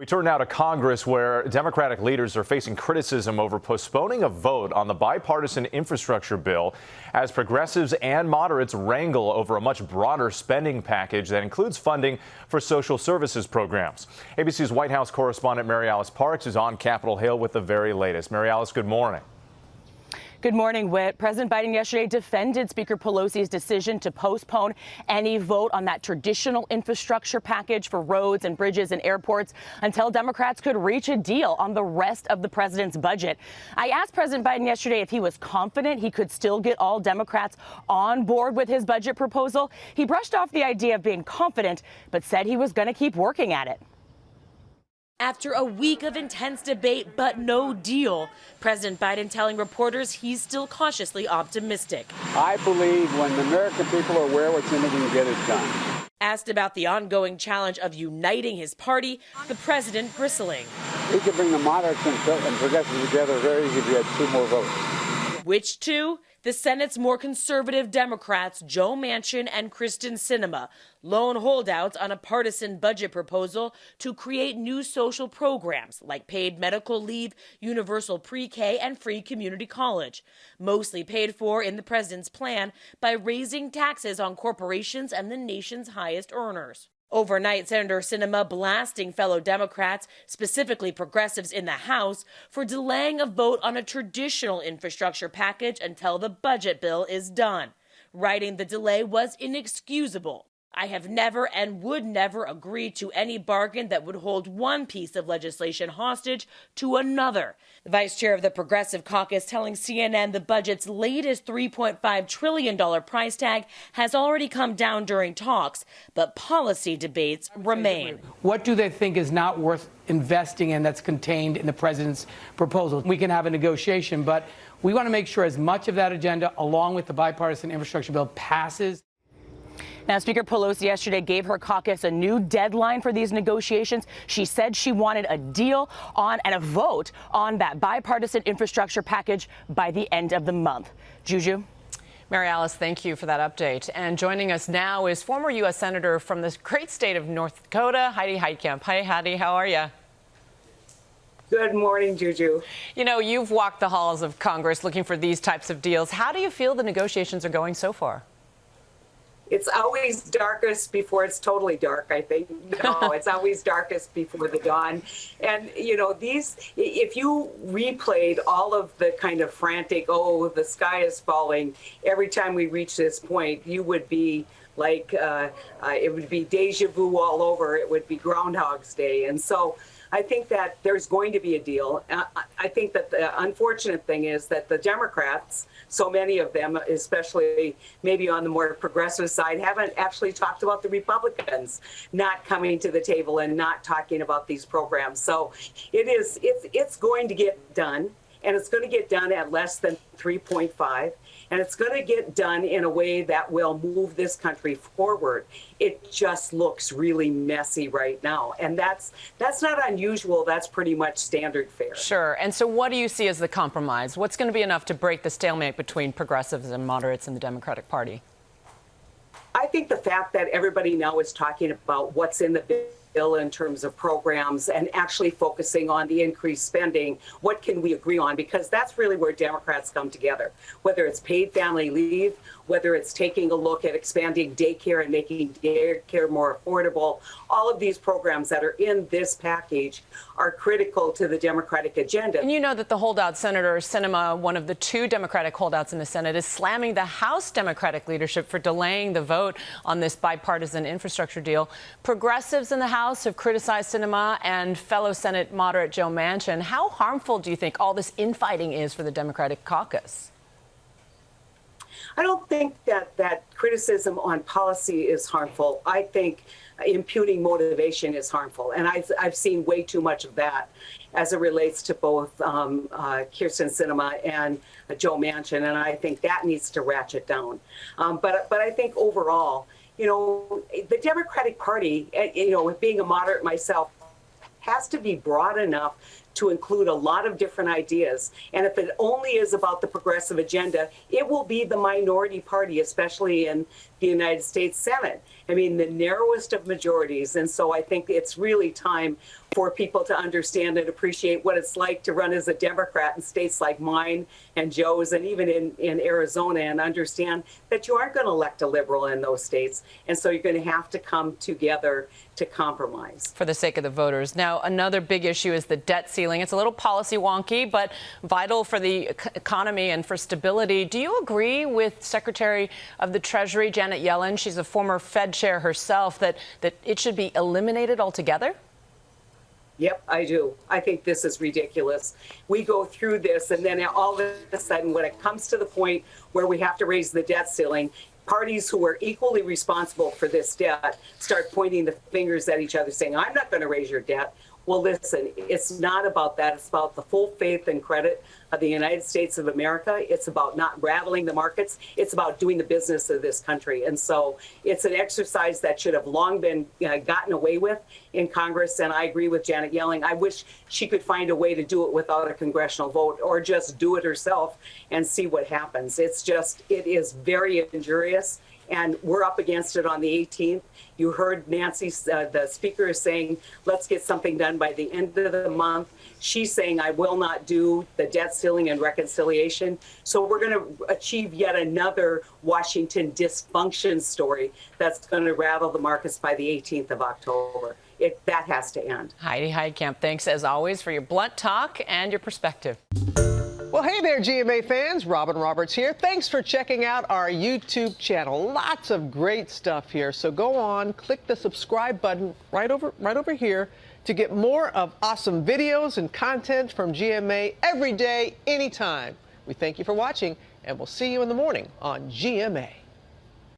We turn now to Congress, where Democratic leaders are facing criticism over postponing a vote on the bipartisan infrastructure bill as progressives and moderates wrangle over a much broader spending package that includes funding for social services programs. ABC's White House correspondent Mary Alice Parks is on Capitol Hill with the very latest. Mary Alice, good morning. Good morning, Whit. President Biden yesterday defended Speaker Pelosi's decision to postpone any vote on that traditional infrastructure package for roads and bridges and airports until Democrats could reach a deal on the rest of the president's budget. I asked President Biden yesterday if he was confident he could still get all Democrats on board with his budget proposal. He brushed off the idea of being confident, but said he was going to keep working at it. After a week of intense debate but no deal, President Biden telling reporters he's still cautiously optimistic. I believe when the American people are aware what's in it, we can get it done. Asked about the ongoing challenge of uniting his party, the president bristling. We could bring the moderates and progressives together very easily if we had 2 more votes. Which 2? The Senate's more conservative Democrats, Joe Manchin and Kristen Sinema, lone holdouts on a partisan budget proposal to create new social programs like paid medical leave, universal pre-K, and free community college, mostly paid for in the president's plan by raising taxes on corporations and the nation's highest earners. Overnight, Senator Sinema blasting fellow Democrats, specifically progressives in the House, for delaying a vote on a traditional infrastructure package until the budget bill is done, writing the delay was inexcusable. I have never and would never agree to any bargain that would hold one piece of legislation hostage to another. The vice chair of the Progressive Caucus telling CNN the budget's latest $3.5 trillion price tag has already come down during talks, but policy debates remain. What do they think is not worth investing in that's contained in the president's proposal? We can have a negotiation, but we want to make sure as much of that agenda, along with the bipartisan infrastructure bill, passes. Now, Speaker Pelosi yesterday gave her caucus a new deadline for these negotiations. She said she wanted a deal on and a vote on that bipartisan infrastructure package by the end of the month. Juju? Mary Alice, thank you for that update. And joining us now is former U.S. Senator from the great state of North Dakota, Heidi Heitkamp. Hi, Heidi. How are you? Good morning, Juju. You know, you've walked the halls of Congress looking for these types of deals. How do you feel the negotiations are going so far? It's always darkest before it's totally dark, I think. No, it's always darkest before the dawn. And, you know, if you replayed all of the kind of frantic, oh, the sky is falling, every time we reach this point, you would be like, it would be deja vu all over. It would be Groundhog's Day. And so I think that there's going to be a deal. I think that the unfortunate thing is that the Democrats, so many of them, especially maybe on the more progressive side, haven't actually talked about the Republicans not coming to the table and not talking about these programs. So it's going to get done, and it's going to get done at less than 3.5. And it's going to get done in a way that will move this country forward. It just looks really messy right now. And that's not unusual. That's pretty much standard fare. Sure. And so what do you see as the compromise? What's going to be enough to break the stalemate between progressives and moderates in the Democratic Party? I think the fact that everybody now is talking about what's in the bill in terms of programs and actually focusing on the increased spending, what can we agree on? Because that's really where Democrats come together, whether it's paid family leave, whether it's taking a look at expanding daycare and making daycare more affordable. All of these programs that are in this package are critical to the Democratic agenda. And you know that the holdout Senator Sinema, one of the 2 Democratic holdouts in the Senate, is slamming the House Democratic leadership for delaying the vote on this bipartisan infrastructure deal. Progressives in the House have criticized Sinema and fellow Senate moderate Joe Manchin. How harmful do you think all this infighting is for the Democratic caucus? I don't think that criticism on policy is harmful. I think imputing motivation is harmful. And I've seen way too much of that as it relates to both Kirsten Sinema and Joe Manchin. And I think that needs to ratchet down. But I think overall, you know, the Democratic Party, you know, with being a moderate myself, has to be broad enough to include a lot of different ideas. And if it only is about the progressive agenda, it will be the minority party, especially in the United States Senate. I mean, the narrowest of majorities. And so I think it's really time for people to understand and appreciate what it's like to run as a Democrat in states like mine and Joe's and even in Arizona, and understand that you aren't going to elect a liberal in those states. And so you're going to have to come together to compromise. For the sake of the voters. Now, another big issue is the debt ceiling. It's a little policy wonky, but vital for the economy and for stability. Do you agree with Secretary of the Treasury, Janet Yellen? She's a former Fed chair herself, that it should be eliminated altogether? Yep, I do. I think this is ridiculous. We go through this, and then all of a sudden, when it comes to the point where we have to raise the debt ceiling, parties who are equally responsible for this debt start pointing the fingers at each other, saying, I'm not going to raise your debt. Well, listen, it's not about that. It's about the full faith and credit of the United States of America. It's about not rattling the markets. It's about doing the business of this country. And so it's an exercise that should have long been gotten away with in Congress. And I agree with Janet Yellen. I wish she could find a way to do it without a congressional vote, or just do it herself and see what happens. It is very injurious. And we're up against it on the 18th. You heard Nancy, the speaker, is saying, let's get something done by the end of the month. She's saying, I will not do the debt ceiling and reconciliation. So we're going to achieve yet another Washington dysfunction story that's going to rattle the markets by the 18th of October. That has to end. Heidi Heitkamp, thanks as always for your blunt talk and your perspective. Well, hey there, GMA fans. Robin Roberts here. Thanks for checking out our YouTube channel. Lots of great stuff here. So go on, click the subscribe button right over here to get more of awesome videos and content from GMA every day, anytime. We thank you for watching, and we'll see you in the morning on GMA.